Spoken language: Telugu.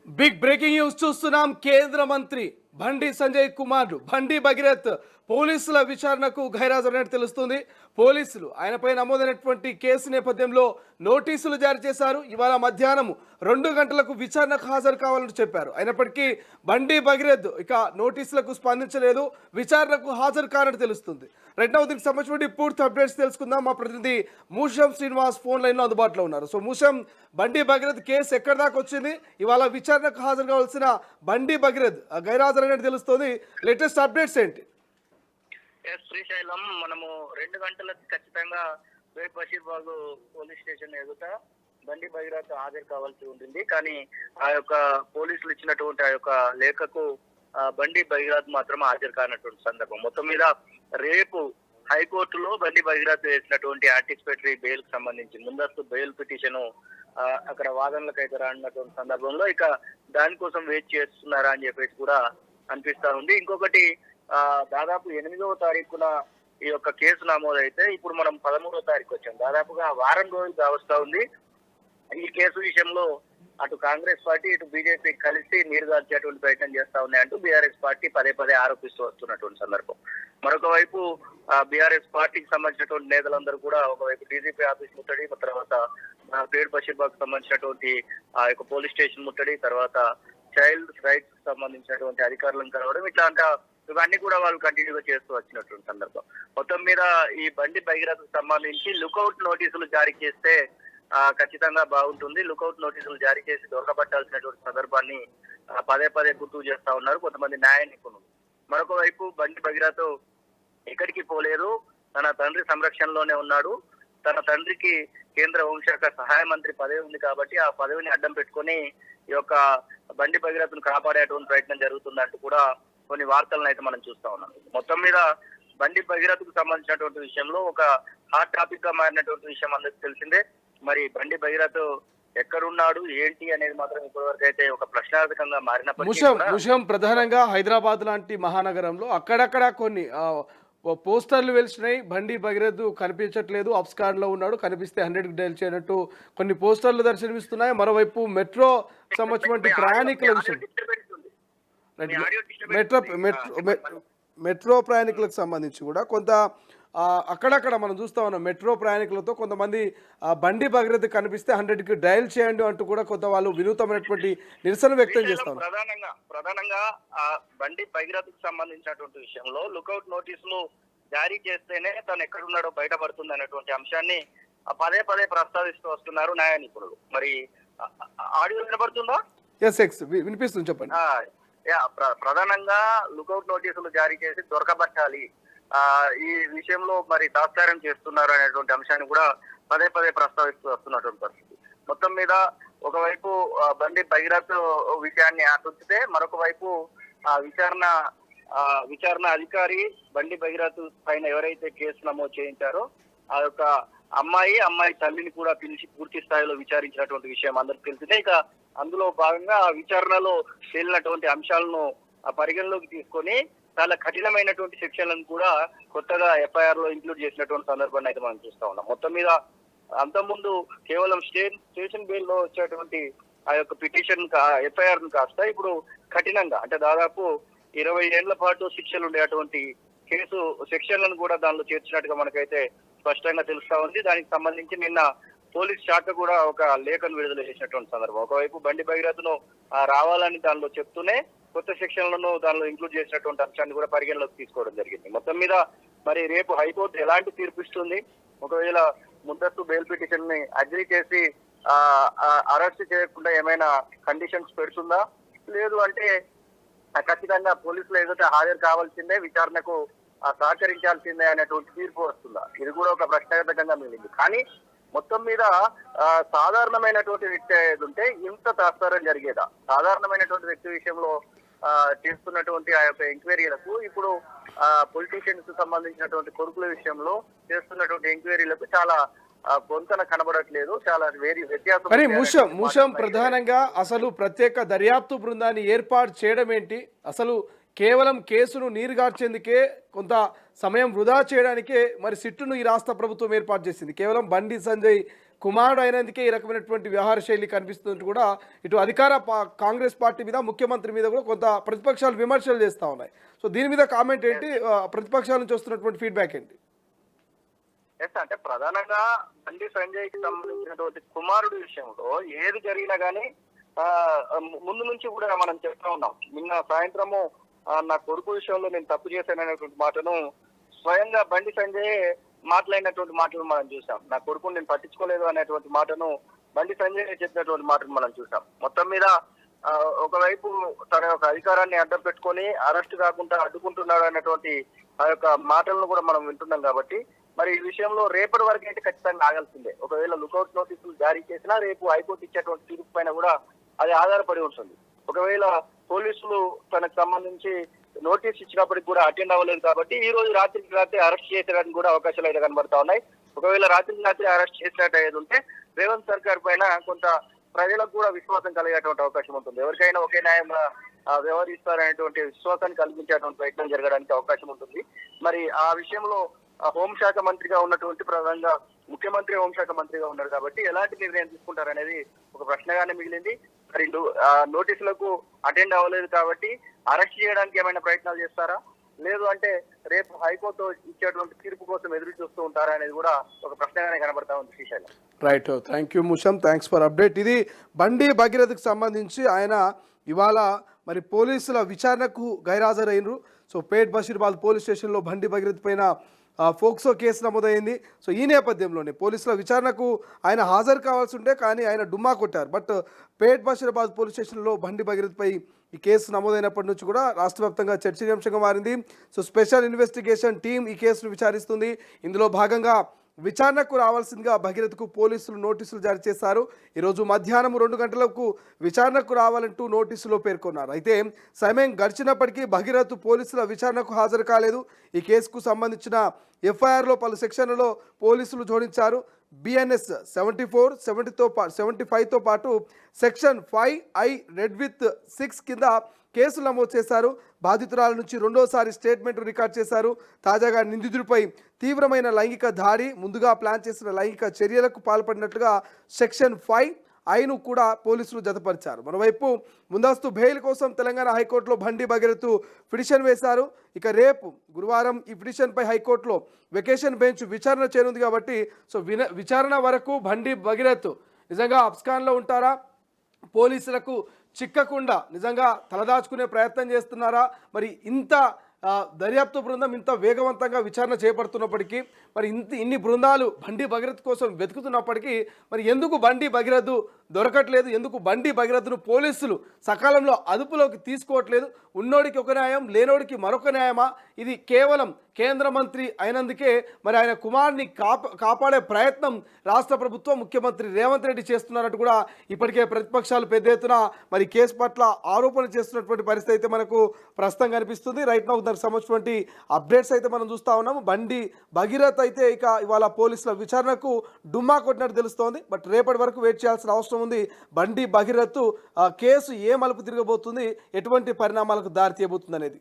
బిగ్ బ్రేకింగ్ న్యూస్ చూస్తున్నాం. కేంద్ర మంత్రి బండి సంజయ్ కుమార్ బండి భగీరథ్ పోలీసుల విచారణకు గైరాజరైనట్టు తెలుస్తుంది. పోలీసులు ఆయనపై నమోదైనటువంటి కేసు నేపథ్యంలో నోటీసులు జారీ చేశారు. ఇవాళ మధ్యాహ్నం 2 గంటలకు విచారణకు హాజరు కావాలని చెప్పారు. అయినప్పటికీ బండి భగీరథ్ ఇక నోటీసులకు స్పందించలేదు, విచారణకు హాజరు కానట్టు తెలుస్తుంది. రైట్ నౌ దీనికి సంబంధించి పూర్తి అప్డేట్స్ తెలుసుకుందాం. మా ప్రతినిధి మూషం శ్రీనివాస్ ఫోన్ లైన్లో అందుబాటులో ఉన్నారు. సో మూషం, బండి భగీరథ్ కేసు ఎక్కడి దాకా వచ్చింది? ఇవాళ విచారణకు హాజరు కావాల్సిన బండి భగీరథ్ గైరాజరైనట్టు తెలుస్తుంది. లేటెస్ట్ అప్డేట్స్ ఏంటి? శ్రీశైలం మనము 2 గంటలకు ఖచ్చితంగా వేట్ బషీర్బాగ్ పోలీస్ స్టేషన్ ఎదుట బండి భగీరథ్ హాజరు కావాల్సి ఉంటుంది. కానీ ఆ యొక్క పోలీసులు ఇచ్చినటువంటి ఆ యొక్క లేఖకు బండి భగీరథ్ మాత్రం హాజరు కానటువంటి సందర్భం. మొత్తం మీద రేపు హైకోర్టులో బండి భగీరథ్ వేసినటువంటి యాంటిసిపేటరీ బెయిల్ కి సంబంధించి ముందస్తు బెయిల్ పిటిషన్ అక్కడ వాదనలకు అయితే రానున్నటువంటి సందర్భంలో ఇక దానికోసం వెయిట్ చేస్తున్నారా అని చెప్పేసి కూడా అనిపిస్తా ఉంది. ఇంకొకటి దాదాపు 8వ తారీఖున ఈ యొక్క కేసు నమోదైతే ఇప్పుడు మనం 13వ తారీఖు వచ్చాం. దాదాపుగా వారం రోజులు కావస్తా ఉంది. ఈ కేసు విషయంలో అటు కాంగ్రెస్ పార్టీ ఇటు బీజేపీ కలిసి నీరుగార్చేటువంటి ప్రయత్నం చేస్తా ఉన్నాయంటూ బీఆర్ఎస్ పార్టీ పదే పదే ఆరోపిస్తూ వస్తున్నటువంటి సందర్భం. మరొక వైపు బీఆర్ఎస్ పార్టీకి సంబంధించినటువంటి నేతలందరూ కూడా ఒకవైపు డీజీపీ ఆఫీస్ ముట్టడి, తర్వాత పేడ్ బషీర్బాగ్ సంబంధించినటువంటి ఆ యొక్క పోలీస్ స్టేషన్ ముట్టడి, తర్వాత చైల్డ్ రైట్స్ సంబంధించినటువంటి అధికారులను కలవడం, ఇట్లాంటి ఇవన్నీ కూడా వాళ్ళు కంటిన్యూగా చేస్తూ వచ్చినటువంటి సందర్భం. మొత్తం మీద ఈ బండి భగీరథ్ సంబంధించి లుకౌట్ నోటీసులు జారీ చేస్తే ఖచ్చితంగా బాగుంటుంది. లుకౌట్ నోటీసులు జారీ చేసి దొరకబట్టాల్సినటువంటి సందర్భాన్ని పదే పదే గుర్తు చేస్తా ఉన్నారు కొంతమంది న్యాయ నిపుణులు. మరొక వైపు బండి భగీరథ్ ఎక్కడికి పోలేదు, తన తండ్రి సంరక్షణలోనే ఉన్నాడు. తన తండ్రికి కేంద్ర హోంశాఖ సహాయ మంత్రి పదవి ఉంది కాబట్టి ఆ పదవిని అడ్డం పెట్టుకొని ఈ యొక్క బండి భగీరథ్ను కాపాడేటువంటి ప్రయత్నం జరుగుతుందంటూ కూడా కొన్ని వార్తలను అయితే మనం చూస్తా ఉన్నాం. మొత్తం మీద బండి భగీరథ్కు సంబంధించినటువంటి విషయంలో ఒక హాట్ టాపిక్ గా మారినటువంటి విషయం అందరికి తెలిసిందే. మరి బండి భగీరథ్ ఎక్కడున్నాడు ఏంటి అనేది మాత్రం ఇప్పటివరకు అయితే ఒక ప్రశ్నార్థకంగా మారినప్పటికీ ప్రధానంగా హైదరాబాద్ లాంటి మహానగరంలో అక్కడక్కడ కొన్ని పోస్టర్లు వెలిసినాయి. బండి భగీరథ్ కనిపించట్లేదు, అప్స్కార్ లో ఉన్నాడు, కనిపిస్తే 100కి డైల్ చేయనట్టు కొన్ని పోస్టర్లు దర్శనమిస్తున్నాయి. మరోవైపు మెట్రో సంబంధించిన ప్రయాణికుల విషయం, మెట్రో ప్రయాణికులకు సంబంధించి కూడా కొంత అక్కడక్కడ మనం చూస్తా ఉన్నాం. మెట్రో ప్రయాణికులతో కొంతమంది బండి భగీరథ్ కనిపిస్తే 100కి డయల్ చేయండి అంటూ కూడా కొంత వాళ్ళు వినూతమైనటువంటి నిరసన వ్యక్తం చేస్తాం. ప్రధానంగా బండి భగీరథ్ కు సంబంధించినటువంటి విషయంలో లుకౌట్ నోటీసులు జారీ చేస్తేనే తను ఎక్కడున్నాడో బయటపడుతుంది అనేటువంటి అంశాన్ని పదే పదే ప్రస్తావిస్తూ వస్తున్నారు న్యాయ నిపుణులు. మరి ఆడియో వినపడుతుందా? వినిపిస్తుంది, చెప్పండి. ప్రధానంగా లుకౌట్ నోటీసులు జారీ చేసి దొరకబట్టాలి, ఈ విషయంలో మరి తాత్సారం చేస్తున్నారు అనేటువంటి అంశాన్ని కూడా పదే పదే ప్రస్తావిస్తూ వస్తున్నటువంటి పరిస్థితి. మొత్తం మీద ఒకవైపు బండి భగీరథ్ విషయాన్ని ఆటుంచితే మరొక వైపు విచారణ అధికారి బండి భగీరథ్ పైన ఎవరైతే కేసు నమోదు చేయించారో ఆ యొక్క అమ్మాయి తల్లిని కూడా పిలిచి పూర్తి స్థాయిలో విచారించినటువంటి విషయం అందరికి తెలిసిందే. ఇక అందులో భాగంగా ఆ విచారణలో తేలినటువంటి అంశాలను పరిగణలోకి తీసుకొని చాలా కఠినమైనటువంటి శిక్షలను కూడా కొత్తగా ఎఫ్ఐఆర్ లో ఇంక్లూడ్ చేసినటువంటి సందర్భాన్ని అయితే మనం చూస్తా ఉన్నాం. మొత్తం మీద అంతకుముందు కేవలం స్టేషన్ బెయిల్ లో వచ్చేటువంటి ఆ యొక్క పిటిషన్ ఎఫ్ఐఆర్ ను కాస్త ఇప్పుడు కఠినంగా అంటే దాదాపు 20 ఏళ్ల పాటు శిక్షలు ఉండేటువంటి కేసు సెక్షన్లను కూడా దానిలో చేర్చినట్టుగా మనకైతే స్పష్టంగా తెలుస్తా ఉంది. దానికి సంబంధించి నిన్న పోలీస్ శాఖ కూడా ఒక లేఖను విడుదల చేసినటువంటి సందర్భం. ఒకవైపు బండి భగీరథ్ను రావాలని దానిలో చెప్తూనే కొత్త సెక్షన్లను దానిలో ఇంక్లూడ్ చేసినటువంటి అంశాన్ని కూడా పరిగణలోకి తీసుకోవడం జరిగింది. మొత్తం మీద మరి రేపు హైకోర్టు ఎలాంటి తీర్పు ఇస్తుంది, ఒకవేళ ముందస్తు బెయిల్ పిటిషన్ ని అగ్రీ చేసి అరెస్ట్ చేయకుండా ఏమైనా కండిషన్స్ పెడుతుందా, లేదు అంటే ఖచ్చితంగా పోలీసులు ఏదైతే హాజరు కావాల్సిందే, విచారణకు సహకరించాల్సిందే అనేటువంటి తీర్పు వస్తుందా, ఇది కూడా ఒక ప్రశ్నార్థకంగా మిగిలింది. కానీ మొత్తం మీద సాధారణమైనటువంటి వ్యక్తి ఉంటే ఇంత తాత్సారం జరిగేదా? సాధారణమైనటువంటి వ్యక్తి విషయంలో చేస్తున్నటువంటి ఆ యొక్క ఎంక్వైరీలకు ఇప్పుడు పొలిటీషియన్స్ సంబంధించినటువంటి కొడుకుల విషయంలో చేస్తున్నటువంటి ఎంక్వైరీలకు చాలా పొంతన కనబడట్లేదు, చాలా వేరే వ్యత్యాసం. మూషం ప్రధానంగా అసలు ప్రత్యేక దర్యాప్తు బృందాన్ని ఏర్పాటు చేయడం ఏంటి? అసలు కేవలం కేసును నీరుగార్చేందుకే కొంత సమయం వృధా చేయడానికే మరి సిట్టును ఈ రాష్ట్ర ప్రభుత్వం ఏర్పాటు చేసింది. కేవలం బండి సంజయ్ కుమారుడు అయినందుకే ఈ రకమైనటువంటి వ్యవహార శైలి కనిపిస్తున్నట్టు కూడా ఇటు అధికార కాంగ్రెస్ పార్టీ మీద ముఖ్యమంత్రి మీద కూడా కొంత ప్రతిపక్షాలు విమర్శలు చేస్తూ ఉన్నాయి. సో దీని మీద కామెంట్ ఏంటి, ప్రతిపక్షాల నుంచి వస్తున్నటువంటి ఫీడ్బ్యాక్ ఏంటి? ఎస్ అంటే ప్రధానంగా బండి సంజయ్ కి సంబంధించినటువంటి కుమారుడు విషయంలో ఏది జరిగినా గానీ ముందు నుంచి కూడా మనం చెప్తా ఉన్నాం. నిన్న సాయంత్రము నా కొడుకు విషయంలో నేను తప్పు చేశాననేటువంటి మాటను స్వయంగా బండి సంజయ్ మాట్లాడినటువంటి మాటలు మనం చూసాం. నా కొడుకుని నేను పట్టించుకోలేదు అనేటువంటి మాటను బండి సంజయ్ చెప్పినటువంటి మాటను మనం చూసాం. మొత్తం మీద ఒకవైపు తన యొక్క అధికారాన్ని అడ్డం పెట్టుకొని అరెస్ట్ కాకుండా అడ్డుకుంటున్నాడు అనేటువంటి ఆ యొక్క మాటలను కూడా మనం వింటున్నాం. కాబట్టి మరి ఈ విషయంలో రేపటి వరకు అయితే ఖచ్చితంగా ఆగాల్సిందే. ఒకవేళ లుకౌట్ నోటీసులు జారీ చేసినా రేపు హైకోర్టు ఇచ్చేటువంటి తీర్పు పైన కూడా అది ఆధారపడి ఉంటుంది. ఒకవేళ పోలీసులు తనకు సంబంధించి నోటీస్ ఇచ్చినప్పటికి కూడా అటెండ్ అవ్వలేదు కాబట్టి ఈ రోజు రాత్రికి రాత్రి అరెస్ట్ చేసేయడానికి కూడా అవకాశాలు అయితే కనబడతా ఉన్నాయి. ఒకవేళ రాత్రికి రాత్రి అరెస్ట్ చేసినట్టు అయ్యేది ఉంటే రేవంత్ సర్కార్ పైన కొంత ప్రజలకు కూడా విశ్వాసం కలిగేటువంటి అవకాశం ఉంటుంది. ఎవరికైనా ఒకే న్యాయంగా వ్యవహరిస్తారనేటువంటి విశ్వాసాన్ని కల్పించేటువంటి ప్రయత్నం జరగడానికి అవకాశం ఉంటుంది. మరి ఆ విషయంలో హోంశాఖ మంత్రిగా ఉన్నటువంటి ప్రధానంగా ముఖ్యమంత్రి హోంశాఖ మంత్రిగా ఉన్నారు కాబట్టి ఎలాంటి నిర్ణయం తీసుకుంటారనేది ఒక ప్రశ్నగానే మిగిలింది. మరి నోటీసులకు అటెండ్ అవ్వలేదు కాబట్టి అరెస్ట్ చేయడానికి ఏమైనా ప్రయత్నాలు చేస్తారా, లేదు అంటే రేపు హైకోర్టు ఇచ్చేటువంటి తీర్పు కోసం ఎదురు చూస్తూ ఉంటారా అనేది కూడా ఒక ప్రశ్నగానే కనబడతా ఉంది Srisailam. Right, thank you Musham, thanks for update. ఇది బండి భగీరథకు సంబంధించి ఆయన ఇవాళ మరి పోలీసుల విచారణకు గైరాజరైనరు. సో పేట్ బషీర్బాద్ పోలీస్ స్టేషన్లో బండి భగీరథ్ పైన ఫోక్సో కేసు నమోదైంది. సో ఈ నేపథ్యంలోనే పోలీసుల విచారణకు ఆయన హాజరు కావాల్సి ఉంటే కానీ ఆయన డుమ్మా కొట్టారు. బట్ పేట్ బషీరాబాద్ పోలీస్ స్టేషన్లో బండి భగీరథ్పై ఈ కేసు నమోదైనప్పటి నుంచి కూడా రాష్ట్ర వ్యాప్తంగా చర్చనీయాంశంగా మారింది. సో స్పెషల్ ఇన్వెస్టిగేషన్ టీం ఈ కేసును విచారిస్తుంది. ఇందులో భాగంగా విచారణకు రావాల్సిందిగా భగీరథ్కు పోలీసులు నోటీసులు జారీ చేశారు. ఈరోజు మధ్యాహ్నం 2 గంటలకు విచారణకు రావాలంటూ నోటీసులో పేర్కొన్నారు. అయితే సమయం గడిచినప్పటికీ భగీరథ్ పోలీసుల విచారణకు హాజరు కాలేదు. ఈ కేసుకు సంబంధించిన ఎఫ్ఐఆర్లో పలు సెక్షన్లలో పోలీసులు జోడించారు. బిఎన్ఎస్ 74, 75తో పాటు సెక్షన్ 5I రెడ్ విత్ 6 కింద కేసులు నమోదు చేశారు. బాధితురాల నుంచి రెండోసారి స్టేట్మెంట్ రికార్డ్ చేశారు. తాజాగా నిందితుడిపై తీవ్రమైన లైంగిక దాడి, ముందుగా ప్లాన్ చేసిన లైంగిక చర్యలకు పాల్పడినట్లుగా సెక్షన్ 5I కూడా పోలీసులు జతపరిచారు. మరోవైపు ముందస్తు బెయిల్ కోసం తెలంగాణ హైకోర్టులో బండి భగీరథ్ పిటిషన్ వేశారు. ఇక రేపు గురువారం ఈ పిటిషన్పై హైకోర్టులో వెకేషన్ బెంచ్ విచారణ చేయనుంది. కాబట్టి సో విచారణ వరకు బండి భగీరథ్ నిజంగా అబ్స్కాన్లో ఉంటారా, పోలీసులకు చిక్కకుండా నిజంగా తలదాచుకునే ప్రయత్నం చేస్తున్నారా, మరి ఇంత దర్యాప్తు బృందం ఇంత వేగవంతంగా విచారణ చేపడుతున్నప్పటికీ మరి ఇన్ని బృందాలు బండి భగీరథ్ కోసం వెతుకుతున్నప్పటికీ మరి ఎందుకు బండి భగీరథ్ దొరకట్లేదు, ఎందుకు బండి భగీరథ్ను పోలీసులు సకాలంలో అదుపులోకి తీసుకోవట్లేదు? ఉన్నోడికి ఒక న్యాయం, లేనోడికి మరొక న్యాయమా? ఇది కేవలం కేంద్ర మంత్రి అయినందుకే మరి ఆయన కుమార్ని కాపాడే ప్రయత్నం రాష్ట్ర ప్రభుత్వం ముఖ్యమంత్రి రేవంత్ రెడ్డి చేస్తున్నారన్నట్టు కూడా ఇప్పటికే ప్రతిపక్షాలు పెద్ద ఎత్తున మరి కేసు పట్ల ఆరోపణలు చేస్తున్నటువంటి పరిస్థితి అయితే మనకు ప్రస్తుతం కనిపిస్తుంది. రైట్ నౌ దానికి సంబంధించినటువంటి అప్డేట్స్ అయితే మనం చూస్తూ ఉన్నాము. బండి భగీరథ్ అయితే ఇక ఇవాళ పోలీసుల విచారణకు డుమ్మా కొట్టినట్టు తెలుస్తోంది. బట్ రేపటి వరకు వెయిట్ చేయాల్సిన అవసరం ఉంది. బండి భగీరథ్ కేసు ఏ మలుపు తిరగబోతుంది, ఎటువంటి పరిణామాలకు దారి తీయబోతుంది అనేది.